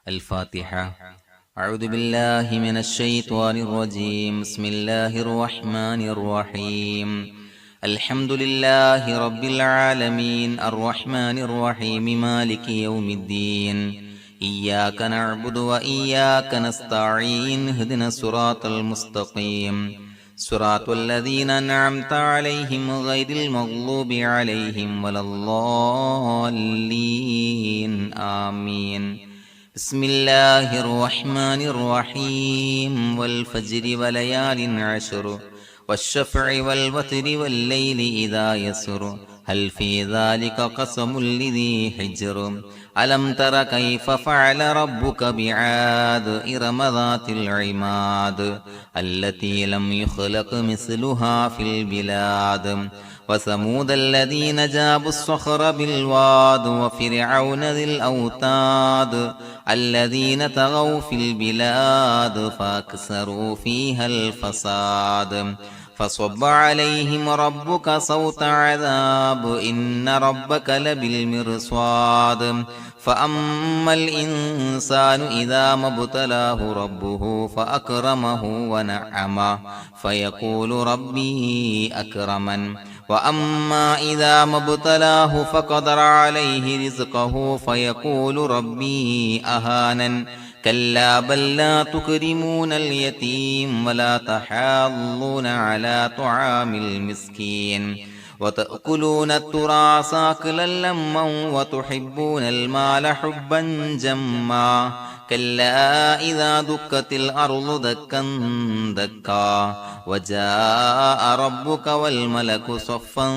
الفاتحة. أعوذ بالله من الشيطان الرجيم. بسم الله الرحمن الرحيم. الحمد لله رب العالمين الرحمن الرحيم مالك يوم الدين. إياك نعبد وإياك نستعين. اهدنا الصراط المستقيم صراط الذين أنعمت عليهم غير المغضوب عليهم ولا الضالين آمين. بسم الله الرحمن الرحيم. والفجر وليال عشر والشفع والوتر والليل إذا يسر هل في ذلك قسم لذي حجر ألم تر كيف فعل ربك بعاد إرم ذات العماد التي لم يخلق مثلها في البلاد وثمود الذين جابوا الصخر بالواد وفرعون ذي الأوتاد الذين طغوا في البلاد فأكثروا فيها الفساد فصب عليهم ربك صوت عذاب إن ربك لبالمرصاد فأما الإنسان إذا ما ابتلاه ربه فأكرمه ونعمه فيقول ربي أكرمن وأما إذا ما ابتلاه فقدر عليه رزقه فيقول ربي أهانن كلا بل لا تكرمون اليتيم ولا تحاضون على طعام المسكين وتأكلون التراث أكلا لما وتحبون المال حبا جما كلا إذا دكت الأرض دكا دكا وجاء ربك والملك صفا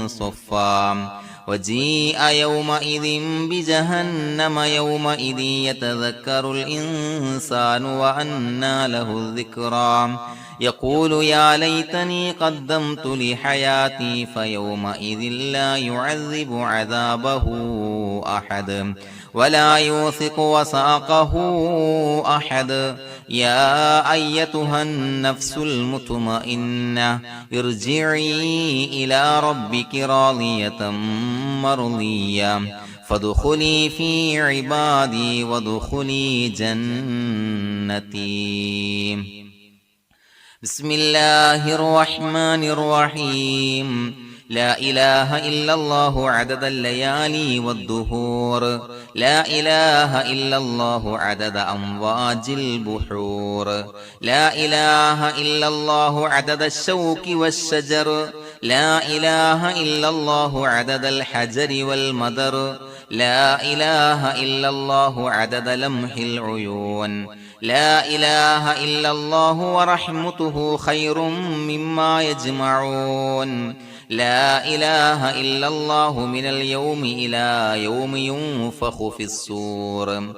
صفا وجيء يومئذ بجهنم يومئذ يتذكر الإنسان وأنى له الذكرى يقول يا ليتني قدمت لحياتي فيومئذ لا يعذب عذابه أحد ولا يوثق وثاقه أحد يا أيتها النفس المطمئنة ارجعي إلى ربك راضية مرضية فادخلي في عبادي وادخلي جنتي. بسم الله الرحمن الرحيم. لا إله إلا الله عدد الليالي والدهور لا إله إلا الله عدد أمواج البحور لا إله إلا الله عدد الشوك والشجر لا إله إلا الله عدد الحجر والمدر لا إله إلا الله عدد لمح العيون لا إله إلا الله ورحمته خير مما يجمعون لا إله إلا الله من اليوم إلى يوم ينفخ في الصور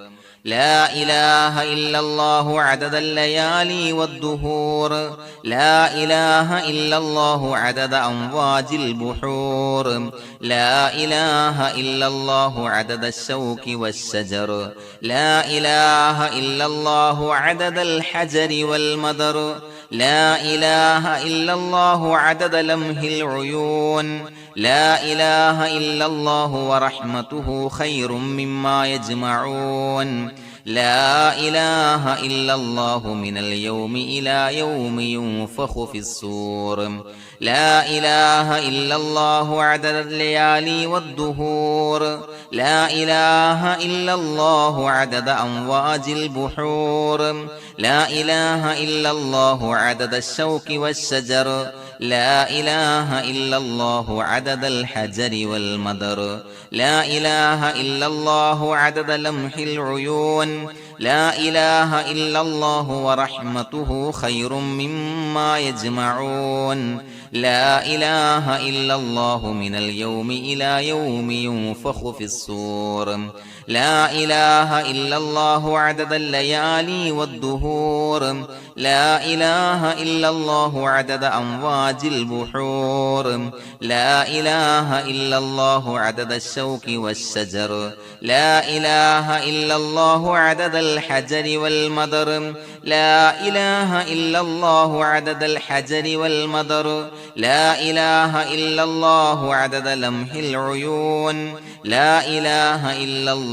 لا إله إلا الله عدد الليالي والدهور لا إله إلا الله عدد أمواج البحور لا إله إلا الله عدد الشوك والشجر لا إله إلا الله عدد الحجر والمدر لا إله إلا الله عدد لمح العيون لا إله إلا الله ورحمته خير مما يجمعون لا إله إلا الله من اليوم إلى يوم ينفخ في الصور لا إله إلا الله عدد الليالي والدهور لا إله إلا الله عدد أمواج البحور لا إله إلا الله عدد الشوك والشجر لا إله إلا الله عدد الحجر والمدر لا إله إلا الله عدد لمح العيون لا إله إلا الله ورحمته خير مما يجمعون لا إله إلا الله من اليوم إلى يوم ينفخ في الصور لا إله إلا الله عدد الليالي والدهور لا إله إلا الله عدد أمواج البحور لا إله إلا الله عدد الشوك والشجر لا إله إلا الله عدد الحجر والمدر لا إله إلا الله عدد الحجر والمدر لا إله إلا الله عدد لمح العيون لا إله إلا الله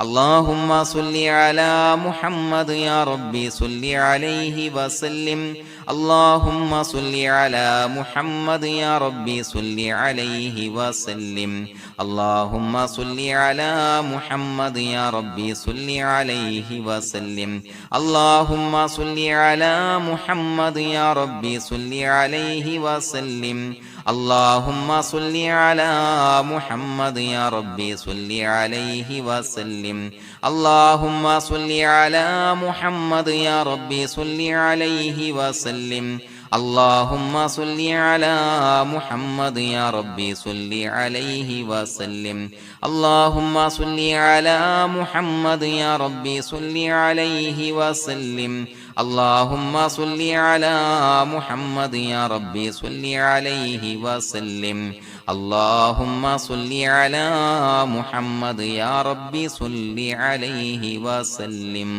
اللهم صل على محمد يا ربي صل عليه وسلم اللهم صل على محمد يا ربي صل عليه وسلم اللهم صل على محمد يا ربي صل عليه وسلم اللهم صل على محمد يا ربي صل عليه وسلم اللهم صل على محمد يا ربي صل عليه وسلم اللهم صل على محمد يا ربي صل عليه وسلم اللهم صل على محمد يا ربي صل عليه وسلم اللهم صل على محمد يا ربي صل عليه وسلم اللهم صل على محمد يا ربي صل عليه وسلم اللهم صل على محمد يا ربي صل عليه وسلم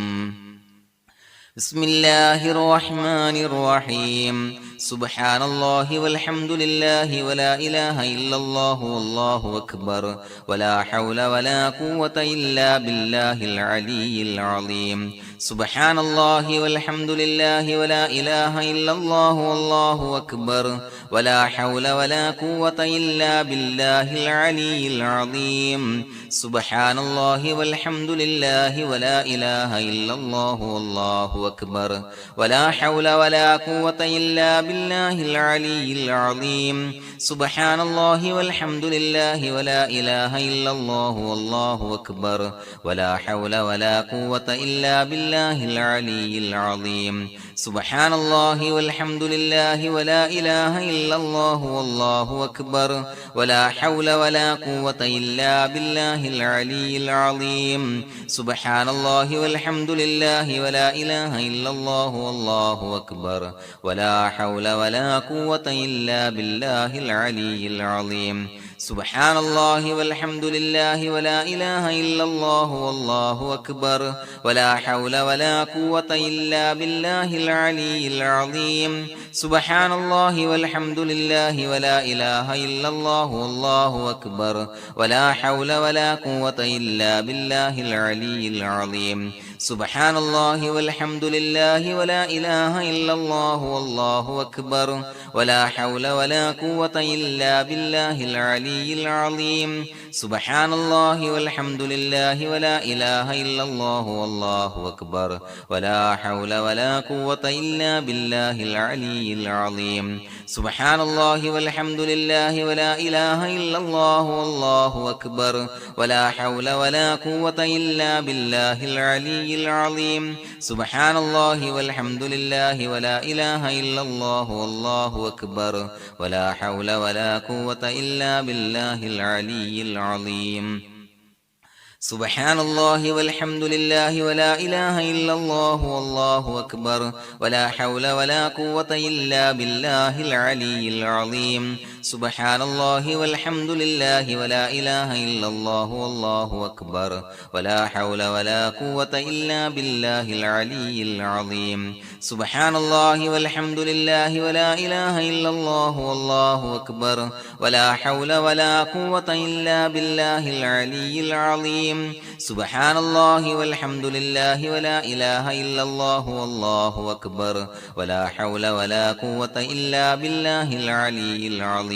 بسم الله الرحمن الرحيم سبحان الله والحمد لله ولا إله إلا الله والله أكبر ولا حول ولا قوة إلا بالله العلي العظيم سبحان الله والحمد لله ولا إله إلا الله والله أكبر ولا حول ولا قوة إلا بالله العلي العظيم سبحان الله والحمد لله ولا إله إلا الله والله أكبر ولا حول ولا قوة إلا بالله العلي العظيم سبحان الله والحمد لله ولا إله إلا الله والله أكبر ولا حول ولا قوة إلا بالله العلي العظيم سبحان الله والحمد لله ولا إله إلا الله والله أكبر ولا حول ولا قوة إلا بالله العلي العظيم سبحان الله والحمد لله ولا إله إلا الله والله أكبر ولا حول ولا قوة إلا بالله العلي العظيم سبحان الله والحمد لله ولا إله إلا الله والله أكبر ولا حول ولا قوة إلا بالله العلي العظيم سبحان الله والحمد لله ولا إله إلا الله والله أكبر ولا حول ولا قوة إلا بالله العلي العظيم سبحان الله والحمد لله ولا إله إلا الله والله أكبر ولا حول ولا قوة إلا بالله العلي العظيم سبحان الله والحمد لله ولا إله إلا الله والله أكبر ولا حول ولا قوة إلا بالله العلي العظيم سبحان الله والحمد لله ولا إله إلا الله والله أكبر ولا حول ولا قوة إلا بالله العلي العظيم سبحان الله والحمد لله ولا إله إلا الله والله أكبر ولا حول ولا قوة إلا بالله العلي العظيم سبحان الله والحمد لله ولا إله إلا الله والله أكبر ولا حول ولا قوة إلا بالله العلي العظيم سبحان الله والحمد لله ولا إله إلا الله والله أكبر ولا حول ولا قوة إلا بالله العلي العظيم سبحان الله والحمد لله ولا إله إلا الله والله أكبر ولا حول ولا قوة إلا بالله العلي العظيم سبحان الله والحمد لله ولا إله إلا الله والله أكبر ولا حول ولا قوة إلا بالله العلي العظيم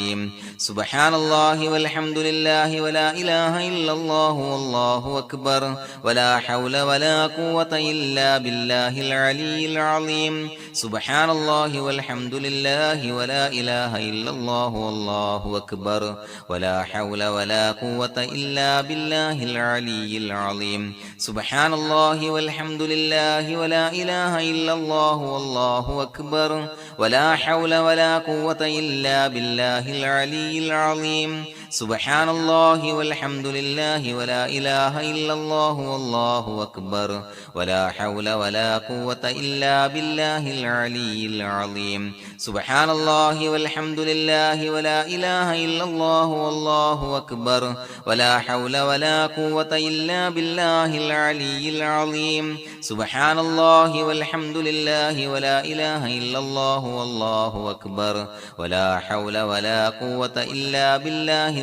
سبحان الله والحمد لله ولا إله إلا الله والله أكبر ولا حول ولا قوة إلا بالله العلي العظيم سبحان الله والحمد لله ولا إله إلا الله والله أكبر ولا حول ولا قوة إلا بالله العلي العظيم سبحان الله والحمد لله ولا إله إلا الله والله أكبر ولا حول ولا قوة إلا بالله العلي العظيم سبحان الله والحمد لله ولا إله إلا الله والله أكبر ولا حول ولا قوة إلا بالله العلي العظيم سبحان الله والحمد لله ولا إله إلا الله والله أكبر ولا حول ولا قوة إلا بالله العلي العظيم سبحان الله والحمد لله ولا إله إلا الله والله أكبر ولا حول ولا قوة إلا بالله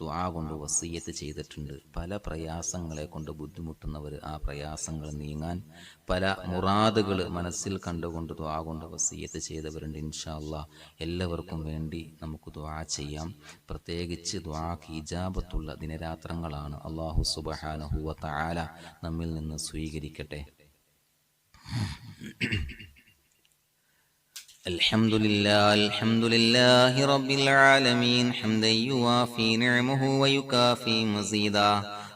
ദുആ കൊണ്ട് വസിയ്യത്ത് ചെയ്തിട്ടുണ്ട്. പല പ്രയാസങ്ങളെ കൊണ്ട് ബുദ്ധിമുട്ടുന്നവർ ആ പ്രയാസങ്ങൾ നീങ്ങാൻ, പല മുറാദുകൾ മനസ്സിൽ കണ്ടുകൊണ്ട് ദുആ കൊണ്ട് വസിയ്യത്ത് ചെയ്തവരുണ്ട്. ഇൻഷാ അല്ലാഹ് എല്ലാവർക്കും വേണ്ടി നമുക്ക് ദുആ ചെയ്യാം. പ്രത്യേകിച്ച് ദുആക്ക് ഇജാബത്തുള്ള ദിനരാത്രങ്ങളാണ്. അല്ലാഹു സുബ്ഹാനഹു വ തആല നമ്മിൽ നിന്ന് സ്വീകരിക്കട്ടെ. الحمد لله رب العالمين حمدا يوافي نعمه ويكافي مزيدا.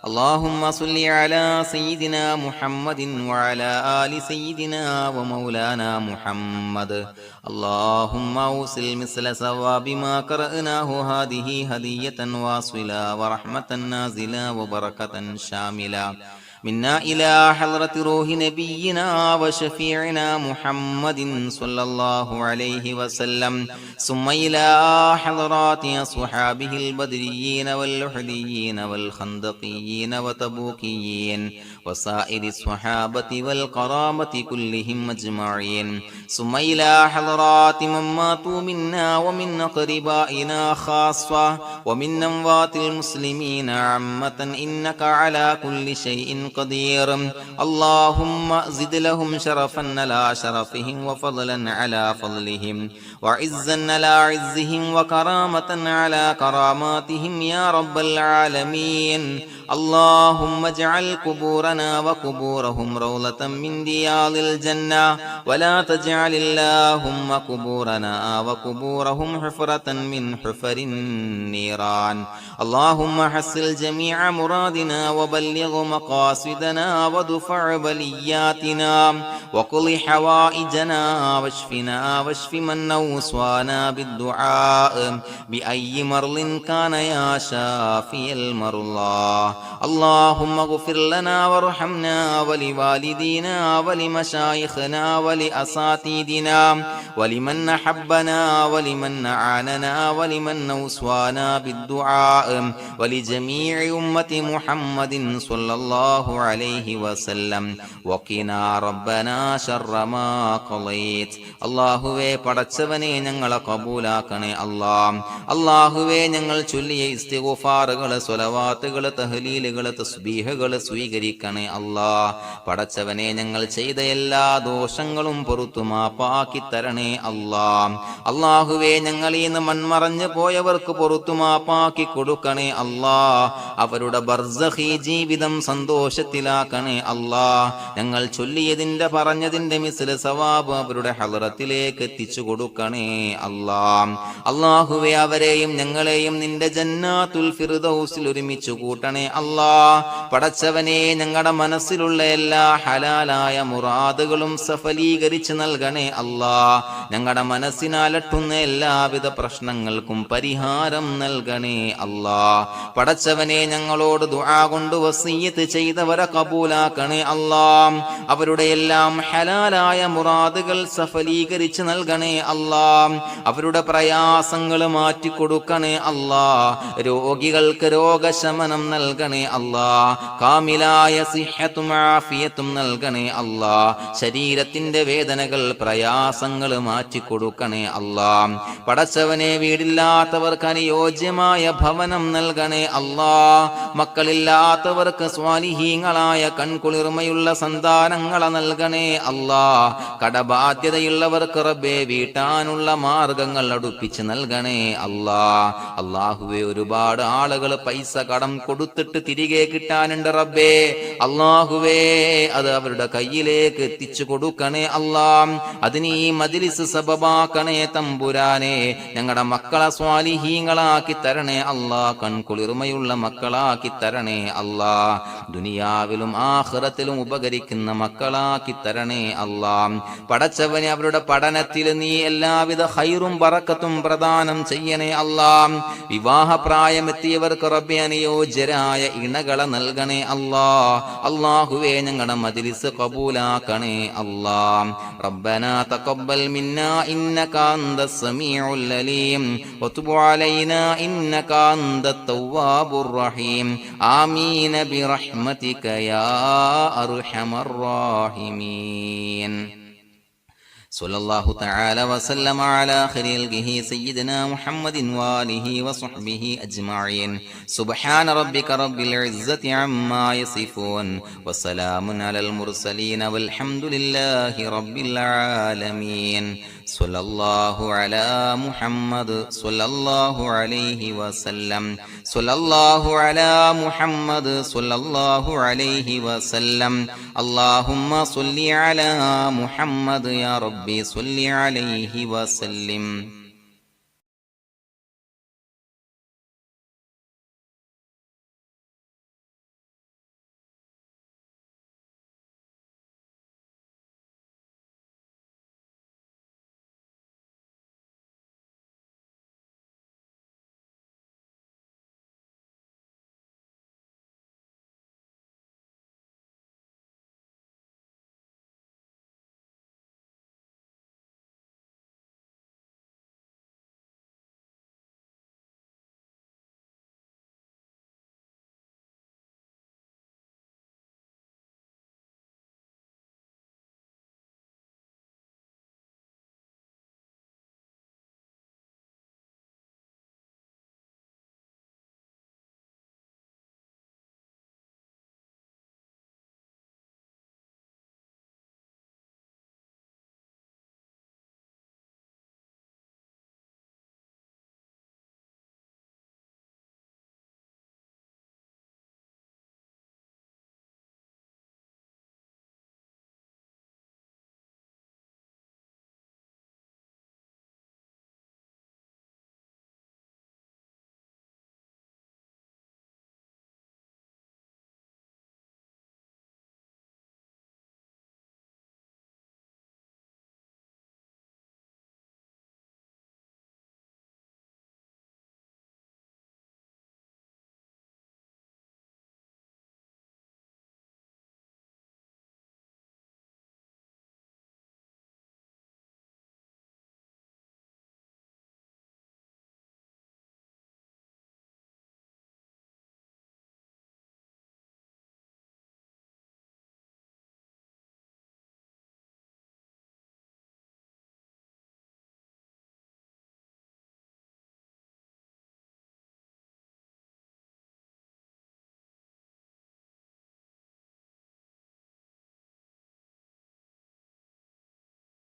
اللهم صل على سيدنا محمد وعلى آل سيدنا ومولانا محمد. اللهم أوصل مثل ثواب ما قرأناه هذه هدية واصلة ورحمة نازلة وبركة شاملة منا إلى حضرة روح نبينا وشفيعنا محمد صلى الله عليه وسلم، ثم إلى حضرات أصحابه البدريين والأحديين والخندقيين وتبوكيين وسائر الصحابة والقرامة كلهم أجمعين، ثم إلى حضرات من ماتوا منا ومن أقربائنا خاصة ومن أموات المسلمين عامة، إنك على كل شيء قدير. اللهم زد لهم شرفا على شرفهم وفضلا على فضلهم وعزا على عزهم وكرامة على كراماتهم يا رب العالمين. اللهم اجعل قبورنا وقبورهم روضة من رياض الجنة، ولا تجعل اللهم قبورنا وقبورهم حفرة من حفر النيران. اللهم حصل جميع مرادنا وبلغ مقاصدنا ودفع بلياتنا وقض حوائجنا واشفنا واشف من أوصانا بالدعاء بأي مرض كان يا شافي المرضى. اللهم اغفر لنا وارحمنا ولوالدينا ولمشايخنا ولأساتذتنا ولمن أحبنا ولمن أعاننا ولمن أوصانا بالدعاء ولجميع أمة محمد صلى الله عليه وسلم. وقنا ربنا شر ما قضيت. അല്ലാഹുവേ പടച്ചവനെ ഞങ്ങളെ കബൂലാക്കണേ അല്ലാ. അല്ലാഹുവേ ഞങ്ങൾ ചൊല്ലിയ ഇസ്തിഗ്ഫാറുകൾ, സ്വലവാത്തുകൾ, തഹ്ലീലുകൾ, തസ്ബീഹുകൾ സ്വീകരിക്കണേ അല്ലാ. പടച്ചവനെ ഞങ്ങൾ ചെയ്ത എല്ലാ ദോഷങ്ങളും പുറത്തു മാപ്പാക്കി തരണേ അല്ലാ. അല്ലാഹുവേ ഞങ്ങളിൽ നിന്ന് മൺമറഞ്ഞു പോയവർക്ക് പുറത്തു മാപ്പാക്കി കൊടുക്കണേ അല്ലാ. അവരുടെ ബർസഖി ജീവിതം സന്തോഷത്തിലാക്കണേ അല്ലാ. ഞങ്ങൾ ചൊല്ലിയതിന്റെ പറഞ്ഞതിന്റെ മിസ്ല സവാബ് അവരുടെ ഹളറത്തിലേക്ക് എത്തിച്ചു കൊടുക്കണേ അല്ലാ. അല്ലാഹുവേ അവരെയും ഞങ്ങളെയും നിന്റെ ജന്നാത്തുൽ ഫിർദൗസിൽ ഒരുമിച്ച് കൂട്ടണേ അല്ലാ. പടച്ചവനെ ഞങ്ങളുടെ മനസ്സിലുള്ള എല്ലാ ഹലാലായ മുറാദുകളും സഫലീകരിച്ച് നൽകണേ അല്ലാ. ഞങ്ങളുടെ മനസ്സിനാലട്ടുന്ന എല്ലാവിധ പ്രശ്നങ്ങൾക്കും പരിഹാരം നൽകണേ അല്ലാ. പടച്ചവനെ ഞങ്ങളോട് ദുആ കൊണ്ട് വസിയ്യത്ത് ചെയ്തവരെ കബൂലാക്കണേ അല്ലാ. അവരുടെ എല്ലാം ഹലാലായ മുറാദുകൾ സഫലീകരിച്ച് നൽകണേ അല്ലാ. അവരുടെ പ്രയാസങ്ങൾ മാറ്റിക്കൊടുക്കണേ അല്ലാ. രോഗികൾക്ക് രോഗശമനം നൽകണേ അല്ലാ. കാമിലായ സിഹ്ഹത്തും ആഫിയത്തും നൽകണേ അല്ലാ. ശരീരത്തിന്റെ വേദനകൾ, പ്രയാസങ്ങൾ മാറ്റിക്കൊടുക്കണേ അല്ലാ. പടച്ചവനെ വീടില്ലാത്തവർക്ക് അനുയോജ്യമായ ഭവനം നൽകണേ അല്ലാ. മക്കളില്ലാത്തവർക്ക് സ്വാലിഹീങ്ങളായ കൺകുളിർമയുള്ള സന്താനങ്ങളെ നൽകണേ അല്ലാ. കടബാധ്യതയുള്ളവർക്ക് റബ്ബേ വീട്ടാനുള്ള മാർഗങ്ങൾ അടുപ്പിച്ച് നൽകണേ അല്ലാ. അല്ലാഹുവേ ഒരുപാട് ആളുകൾ പൈസ കടം കൊടുത്തിട്ട് തിരികെ കിട്ടാനുണ്ട് റബ്ബേ. അല്ലാഹുവേ അത് അവരുടെ കയ്യിലേക്ക് എത്തിച്ചു കൊടുക്കണേ അല്ലാ. അതിന് ഈ മജ്ലിസ് സബബാക്കണേ തമ്പുരാനെ. ഞങ്ങളുടെ മക്കളെ സ്വാലിഹീങ്ങളാക്കി തരണേ അല്ലാ. കൺകുളിർമയുള്ള മക്കളാക്കി തരണേ അല്ലാ. ദുനിയാവിലും ആഖിറത്തിലും ഉപകരിക്കുന്ന മക്കളാക്കി തരണേ അല്ലാ. പടച്ചവനെ അവരുടെ പഠനത്തിൽ നീ എല്ലാവിധ ഖൈറും ബറക്കത്തും പ്രദാനം ചെയ്യണേ അല്ലാ. വിവാഹപ്രായമെത്തിയവർക്ക് റബ്ബേ അനുയോജ്യരായ ഇണകളെ നൽകണേ അല്ലാ. അല്ലാഹുവേ ഞങ്ങളുടെ മജ്ലിസ് ഖബൂലാക്കണേ അല്ലാ. റബ്ബനാ തഖബ്ബൽ മിന്നാ ഇന്നക അന്തസ് സമീഉൽ അലീം വതുബ് അലൈനാ ഇന്നക അന്തത് തവ്വാബുർ റഹീം. ആമീൻ ബിറഹ്മതിക യാ അർഹമർ റഹീമീൻ. صلى الله تعالى وسلم على خير خلقه سيدنا محمد وآله وصحبه أجمعين. سبحان ربك رب العزة عما يصفون وسلام على المرسلين والحمد لله رب العالمين. صلى الله على محمد صلى الله عليه وسلم. صلى الله على محمد صلى الله عليه وسلم. اللهم صل على محمد يا ربي صل عليه وسلم.